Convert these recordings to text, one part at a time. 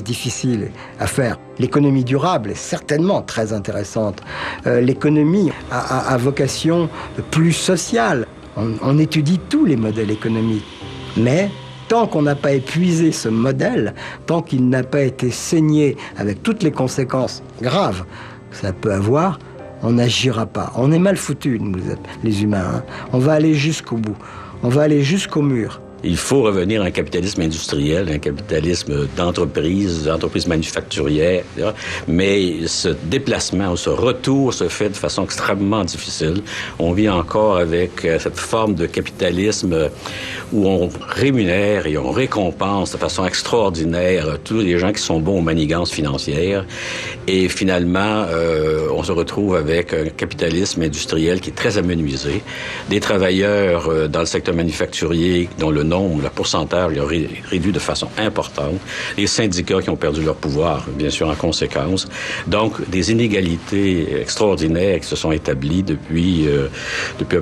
difficile à faire. L'économie durable est certainement très intéressante. L'économie a vocation plus sociale. On étudie tous les modèles économiques. Mais tant qu'on n'a pas épuisé ce modèle, tant qu'il n'a pas été saigné avec toutes les conséquences graves que ça peut avoir, on n'agira pas. On est mal foutus, nous, les humains. Hein. On va aller jusqu'au bout. On va aller jusqu'au mur. Il faut revenir à un capitalisme industriel, un capitalisme d'entreprise manufacturière, etc. Mais ce déplacement, ce retour se fait de façon extrêmement difficile. On vit encore avec cette forme de capitalisme où on rémunère et on récompense de façon extraordinaire tous les gens qui sont bons aux manigances financières. Et finalement, on se retrouve avec un capitalisme industriel qui est très amenuisé. Des travailleurs dans le secteur manufacturier dont le pourcentage est réduit de façon importante. Les syndicats qui ont perdu leur pouvoir, bien sûr, en conséquence. Donc, des inégalités extraordinaires qui se sont établies depuis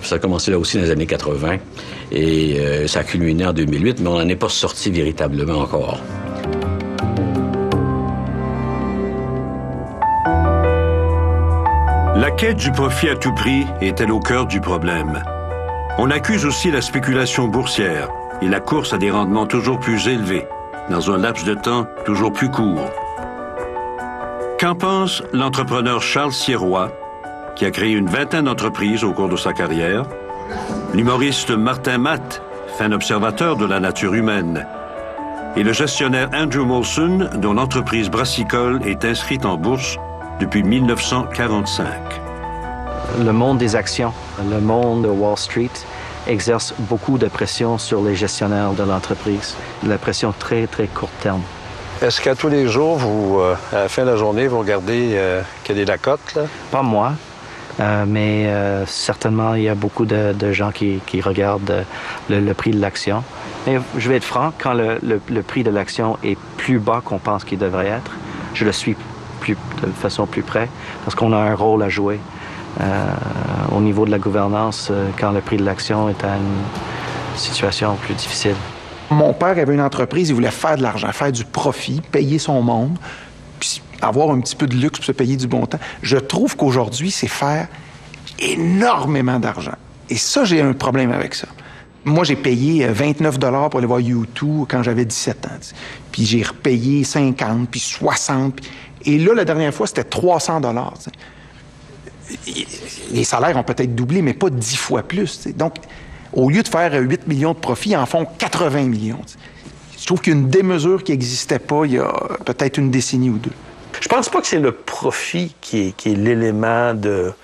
ça a commencé là aussi dans les années 80 et ça a culminé en 2008, mais on n'en est pas sorti véritablement encore. La quête du profit à tout prix est-elle au cœur du problème? On accuse aussi la spéculation boursière et la course à des rendements toujours plus élevés, dans un laps de temps toujours plus court. Qu'en pense l'entrepreneur Charles Sirois, qui a créé une vingtaine d'entreprises au cours de sa carrière, l'humoriste Martin Matt, fin observateur de la nature humaine, et le gestionnaire Andrew Molson, dont l'entreprise brassicole est inscrite en bourse depuis 1945. Le monde des actions, le monde de Wall Street, exerce beaucoup de pression sur les gestionnaires de l'entreprise. La pression très, très court terme. Est-ce qu'à tous les jours, vous, à la fin de la journée, vous regardez quelle est la cote, là? Pas moi, mais certainement, il y a beaucoup de gens qui regardent le prix de l'action. Mais je vais être franc, quand le prix de l'action est plus bas qu'on pense qu'il devrait être, je le suis de façon plus près, parce qu'on a un rôle à jouer. Au niveau de la gouvernance, quand le prix de l'action est à une situation plus difficile. Mon père avait une entreprise, il voulait faire de l'argent, faire du profit, payer son monde, puis avoir un petit peu de luxe pour se payer du bon temps. Je trouve qu'aujourd'hui, c'est faire énormément d'argent. Et ça, j'ai un problème avec ça. Moi, j'ai payé 29 $ pour aller voir U2 quand j'avais 17 ans. T'sais. Puis j'ai repayé 50, puis 60. Et là, la dernière fois, c'était 300 $. T'sais. Les salaires ont peut-être doublé, mais pas 10 fois plus. T'sais. Donc, au lieu de faire 8 millions de profits, ils en font 80 millions. T'sais. Je trouve qu'il y a une démesure qui n'existait pas il y a peut-être une décennie ou deux. Je pense pas que c'est le profit qui est l'élément de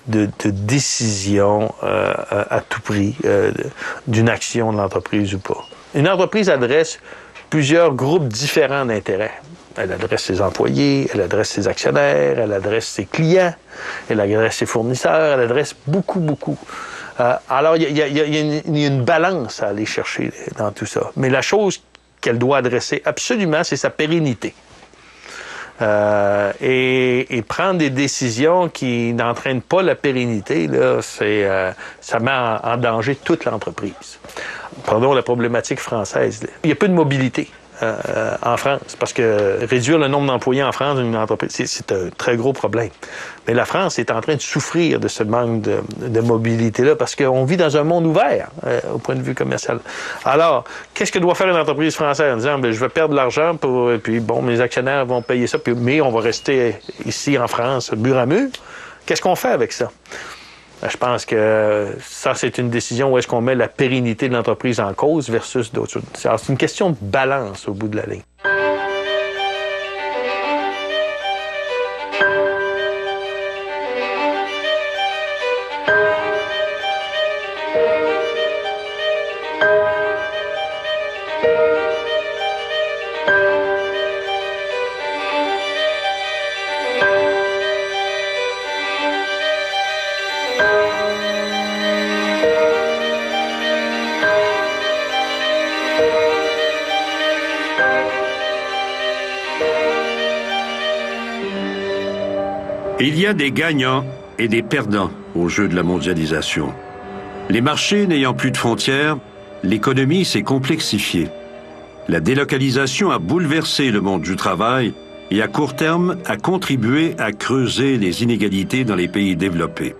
décision à tout prix d'une action de l'entreprise ou pas. Une entreprise adresse plusieurs groupes différents d'intérêts. Elle adresse ses employés, elle adresse ses actionnaire, elle adresse ses clients, elle adresse ses fournisseurs, elle adresse beaucoup. Alors, il y a une balance à aller chercher dans tout ça. Mais la chose qu'elle doit adresser absolument, c'est sa pérennité. Et prendre des décisions qui n'entraînent pas la pérennité, là, ça met en danger toute l'entreprise. Prenons la problématique française. Là. Il y a peu de mobilité en France, parce que réduire le nombre d'employés en France d'une entreprise, c'est un très gros problème. Mais la France est en train de souffrir de ce manque de mobilité-là, parce qu'on vit dans un monde ouvert au point de vue commercial. Alors, qu'est-ce que doit faire une entreprise française en disant, je vais perdre de l'argent, puis bon, mes actionnaires vont payer ça, mais on va rester ici en France, mur à mur? Qu'est-ce qu'on fait avec ça? Je pense que ça, c'est une décision où est-ce qu'on met la pérennité de l'entreprise en cause versus d'autres choses. C'est une question de balance au bout de la ligne. Il y a des gagnants et des perdants au jeu de la mondialisation. Les marchés n'ayant plus de frontières, l'économie s'est complexifiée. La délocalisation a bouleversé le monde du travail et à court terme a contribué à creuser les inégalités dans les pays développés.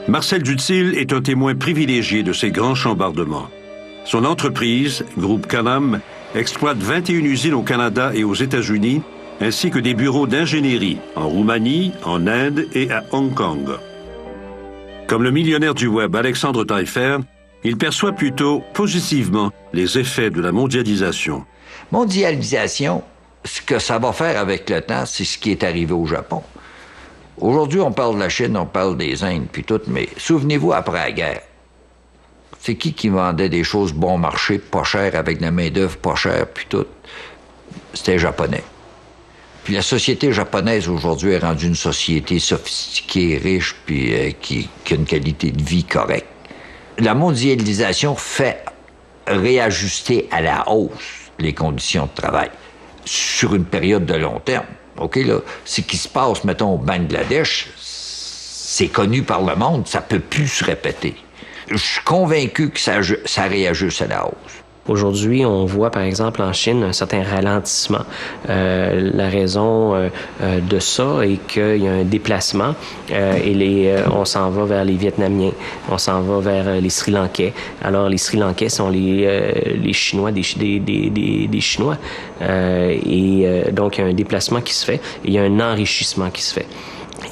Marcel Duthil est un témoin privilégié de ces grands chambardements. Son entreprise, Groupe Canam, exploite 21 usines au Canada et aux États-Unis, ainsi que des bureaux d'ingénierie en Roumanie, en Inde et à Hong Kong. Comme le millionnaire du web Alexandre Taillefer, il perçoit plutôt positivement les effets de la mondialisation. Mondialisation, ce que ça va faire avec le temps, c'est ce qui est arrivé au Japon. Aujourd'hui, on parle de la Chine, on parle des Indes, puis tout, mais souvenez-vous, après la guerre, c'est qui vendait des choses bon marché, pas cher, avec de la main-d'œuvre pas chère, puis tout? C'était les Japonais. Puis la société japonaise, aujourd'hui, est rendue une société sophistiquée, riche, puis qui a une qualité de vie correcte. La mondialisation fait réajuster à la hausse les conditions de travail sur une période de long terme. OK, là, ce qui se passe, mettons, au Bangladesh, c'est connu par le monde, ça peut plus se répéter. Je suis convaincu que ça réajuste à la hausse. Aujourd'hui, on voit, par exemple, en Chine, un certain ralentissement. La raison de ça est qu'il y a un déplacement et on s'en va vers les Vietnamiens, on s'en va vers les Sri Lankais. Alors, les Sri Lankais sont les Chinois des Chinois. Donc, il y a un déplacement qui se fait et il y a un enrichissement qui se fait.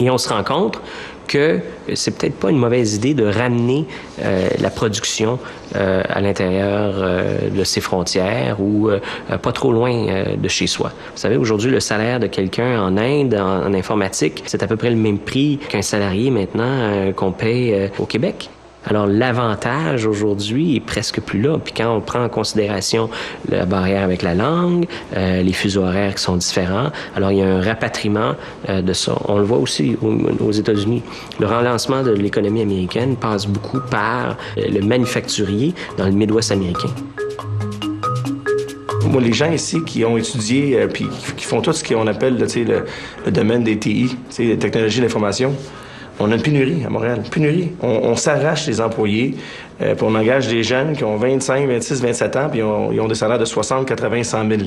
Et on se rend compte que c'est peut-être pas une mauvaise idée de ramener la production à l'intérieur de ses frontières ou pas trop loin de chez soi. Vous savez, aujourd'hui, le salaire de quelqu'un en Inde, en informatique, c'est à peu près le même prix qu'un salarié maintenant qu'on paye au Québec. Alors, l'avantage aujourd'hui est presque plus là. Puis quand on prend en considération la barrière avec la langue, les fuseaux horaires qui sont différents, alors il y a un rapatriement de ça. On le voit aussi aux États-Unis. Le relancement de l'économie américaine passe beaucoup par le manufacturier dans le Midwest américain. Moi, les gens ici qui ont étudié puis qui font tout ce qu'on appelle le domaine des TI, les technologies de l'information, on a une pénurie à Montréal, une pénurie. On s'arrache les employés, puis on engage des jeunes qui ont 25, 26, 27 ans, puis ils ont des salaires de 60, 80, 100 000.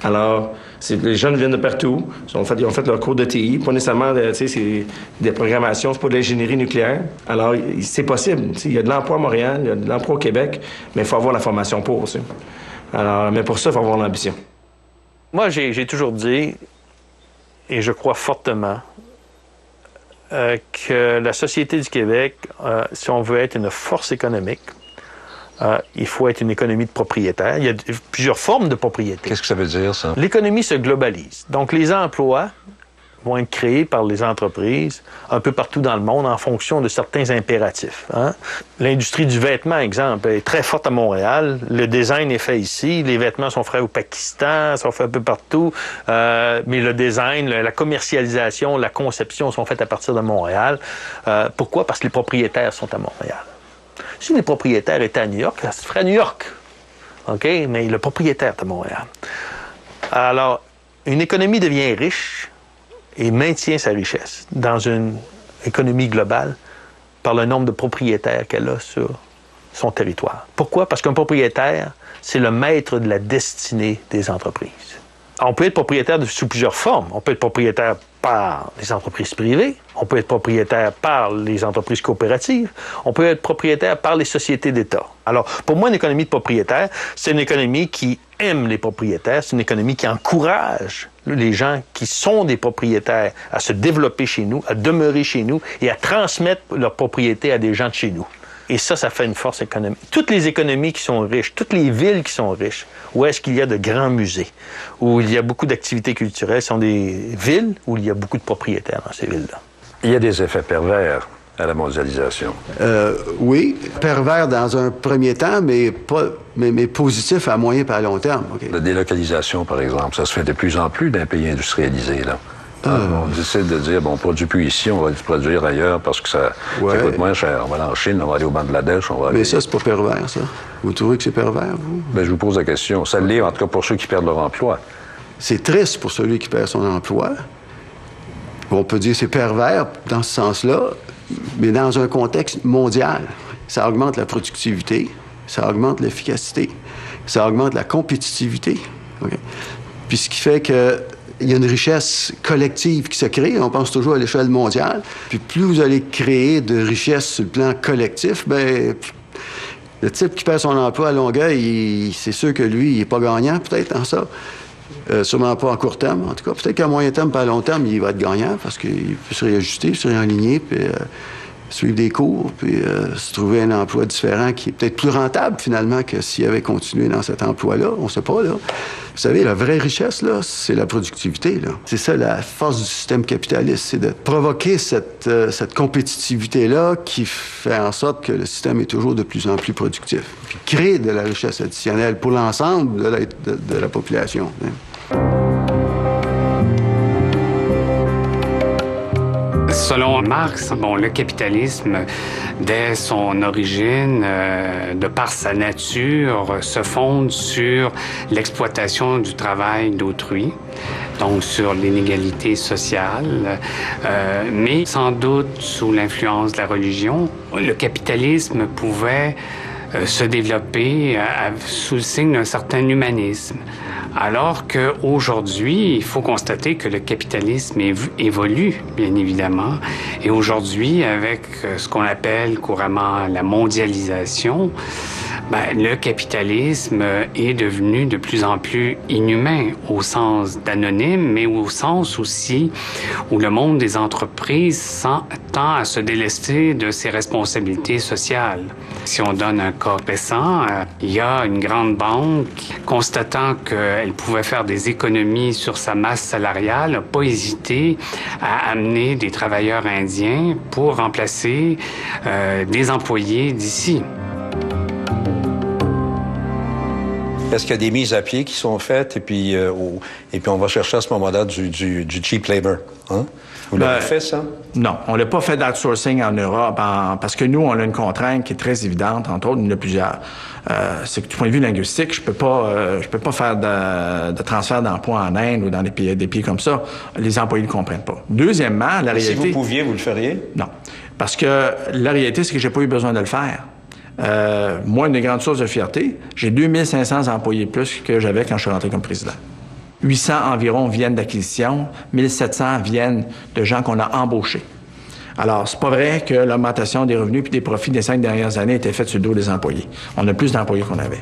Alors, les jeunes viennent de partout, ils ont fait leur cours de TI, pas nécessairement, c'est des programmations, c'est pas de l'ingénierie nucléaire. Alors, c'est possible. Il y a de l'emploi à Montréal, il y a de l'emploi au Québec, mais il faut avoir la formation pour aussi. Alors, mais pour ça, il faut avoir l'ambition. Moi, j'ai toujours dit, et je crois fortement, que la Société du Québec, si on veut être une force économique, il faut être une économie de propriétaires. Il y a plusieurs formes de propriété. Qu'est-ce que ça veut dire, ça? L'économie se globalise. Donc, les emplois vont être créés par les entreprises un peu partout dans le monde en fonction de certains impératifs. Hein? L'industrie du vêtement, exemple, est très forte à Montréal. Le design est fait ici. Les vêtements sont faits au Pakistan, sont faits un peu partout. Mais le design, la commercialisation, la conception sont faites à partir de Montréal. Pourquoi? Parce que les propriétaires sont à Montréal. Si les propriétaires étaient à New York, ça se ferait à New York. OK? Mais le propriétaire est à Montréal. Alors, une économie devient riche et maintient sa richesse dans une économie globale par le nombre de propriétaires qu'elle a sur son territoire. Pourquoi? Parce qu'un propriétaire, c'est le maître de la destinée des entreprises. On peut être propriétaire sous plusieurs formes. On peut être propriétaire par les entreprises privées, on peut être propriétaire par les entreprises coopératives, on peut être propriétaire par les sociétés d'État. Alors, pour moi, une économie de propriétaires, c'est une économie qui aime les propriétaires, c'est une économie qui encourage les gens qui sont des propriétaires à se développer chez nous, à demeurer chez nous et à transmettre leur propriété à des gens de chez nous. Et ça fait une force économique. Toutes les économies qui sont riches, toutes les villes qui sont riches, où est-ce qu'il y a de grands musées, où il y a beaucoup d'activités culturelles, sont des villes où il y a beaucoup de propriétaires dans ces villes-là. Il y a des effets pervers à la mondialisation. Oui, pervers dans un premier temps, mais positif à moyen et à long terme. Okay. La délocalisation, par exemple, ça se fait de plus en plus d'un pays industrialisé, là. On décide de dire, bon, on produit plus ici, on va le produire ailleurs parce que ça coûte moins cher. On va aller en Chine, on va aller au Bangladesh, on va aller... Mais ça, c'est pas pervers, ça. Vous trouvez que c'est pervers, vous? Bien, je vous pose la question. Ça l'est, en tout cas, pour ceux qui perdent leur emploi. C'est triste pour celui qui perd son emploi. On peut dire que c'est pervers dans ce sens-là, mais dans un contexte mondial. Ça augmente la productivité, ça augmente l'efficacité. ça augmente la compétitivité. Okay? Puis ce qui fait que il y a une richesse collective qui se crée. On pense toujours à l'échelle mondiale. Puis plus vous allez créer de richesse sur le plan collectif, bien, le type qui perd son emploi à Longueuil, c'est sûr que lui, il n'est pas gagnant peut-être dans ça. Sûrement pas à court terme, en tout cas. Peut-être qu'à moyen terme, pas à long terme, il va être gagnant parce qu'il peut se réajuster, se réaligner, puis suivre des cours, puis se trouver un emploi différent qui est peut-être plus rentable, finalement, que s'il avait continué dans cet emploi-là. On ne sait pas, là. Vous savez, la vraie richesse, là, c'est la productivité, là. C'est ça, la force du système capitaliste, c'est de provoquer cette compétitivité-là qui fait en sorte que le système est toujours de plus en plus productif, puis crée de la richesse additionnelle pour l'ensemble de la population. Hein. Selon Marx, le capitalisme, dès son origine, de par sa nature, se fonde sur l'exploitation du travail d'autrui, donc sur l'inégalité sociale, mais sans doute sous l'influence de la religion, le capitalisme pouvait se développer sous le signe d'un certain humanisme. Alors qu'aujourd'hui, il faut constater que le capitalisme évolue, bien évidemment. Et aujourd'hui, avec ce qu'on appelle couramment la mondialisation, le capitalisme est devenu de plus en plus inhumain au sens d'anonyme, mais au sens aussi où le monde des entreprises tend à se délester de ses responsabilités sociales. Si on donne un cas récent, il y a une grande banque constatant qu'elle pouvait faire des économies sur sa masse salariale, n'a pas hésité à amener des travailleurs indiens pour remplacer des employés d'ici. Est-ce qu'il y a des mises à pied qui sont faites et puis on va chercher à ce moment-là du cheap labor? Hein? Vous l'avez fait, ça? Non, on l'a pas fait d'outsourcing en Europe parce que nous, on a une contrainte qui est très évidente, entre autres, il y en a plusieurs. C'est que du point de vue linguistique, je peux pas faire de transfert d'emploi en Inde ou dans des pays comme ça. Les employés ne comprennent pas. Deuxièmement, la réalité... Si vous pouviez, vous le feriez? Non, parce que la réalité, c'est que j'ai pas eu besoin de le faire. Moi, une des grandes sources de fierté, j'ai 2500 employés plus que j'avais quand je suis rentré comme président. 800 environ viennent d'acquisition, 1700 viennent de gens qu'on a embauchés. Alors, c'est pas vrai que l'augmentation des revenus puis des profits des 5 dernières années était faite sur le dos des employés. On a plus d'employés qu'on avait.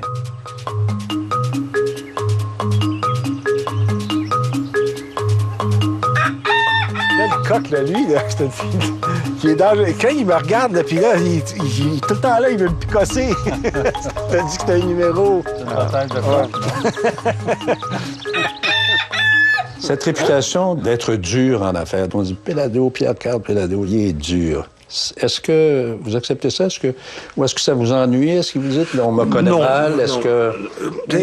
Coq, là, lui, là, je te dis, qui est dangereux. Quand il me regarde, là, puis là, il tout le temps là, il veut me picosser. T'as dit que c'était un numéro. Cette réputation d'être dur en affaires, on dit Péladeau, Pierre-Carl Péladeau, il est dur. Est-ce que vous acceptez ça? Ou est-ce que ça vous ennuie? Est-ce que vous dites, là, on me connaît mal? Est-ce que...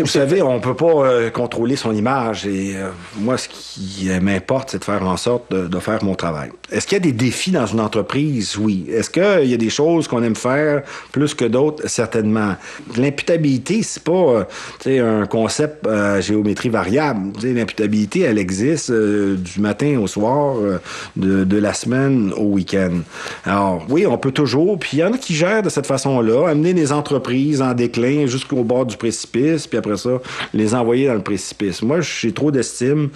Vous savez, on peut pas contrôler son image. Et moi, ce qui m'importe, c'est de faire en sorte de faire mon travail. Est-ce qu'il y a des défis dans une entreprise? Oui. Est-ce qu'il y a des choses qu'on aime faire plus que d'autres? Certainement. L'imputabilité, c'est pas un concept à géométrie variable. L'imputabilité, elle existe du matin au soir, de la semaine au week-end. Alors, oui, on peut toujours, puis il y en a qui gèrent de cette façon-là, amener des entreprises en déclin jusqu'au bord du précipice, puis après ça, les envoyer dans le précipice. Moi, j'ai trop d'estime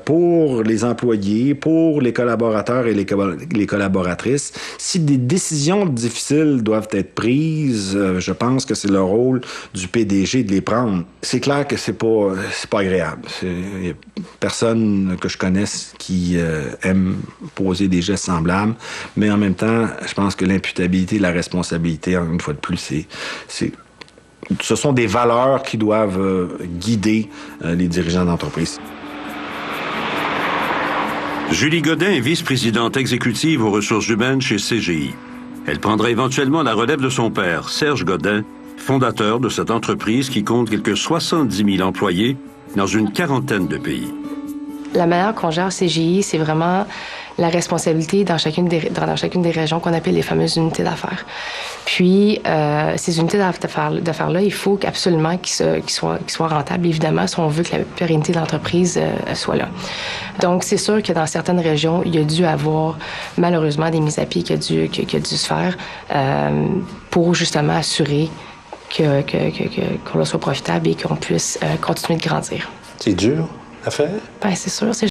pour les employés, pour les collaborateurs et les collaboratrices. Si des décisions difficiles doivent être prises, je pense que c'est le rôle du PDG de les prendre. C'est clair que c'est pas agréable. Il y a personne que je connaisse qui aime poser des gestes semblables, mais en même temps, je pense que l'imputabilité, la responsabilité, une fois de plus, ce sont des valeurs qui doivent guider les dirigeants d'entreprise. Julie Godin est vice-présidente exécutive aux ressources humaines chez CGI. Elle prendra éventuellement la relève de son père, Serge Godin, fondateur de cette entreprise qui compte quelques 70 000 employés dans une quarantaine de pays. La manière qu'on gère CGI, c'est vraiment la responsabilité dans chacune des régions qu'on appelle les fameuses unités d'affaires. Puis, ces unités d'affaires-là, il faut absolument qu'ils soient rentables, évidemment, si on veut que la pérennité de l'entreprise soit là. Donc, c'est sûr que dans certaines régions, il y a dû avoir, malheureusement, des mises à pied qui a dû se faire pour, justement, assurer qu'on soit profitable et qu'on puisse continuer de grandir. C'est dur à faire? Bien, c'est sûr.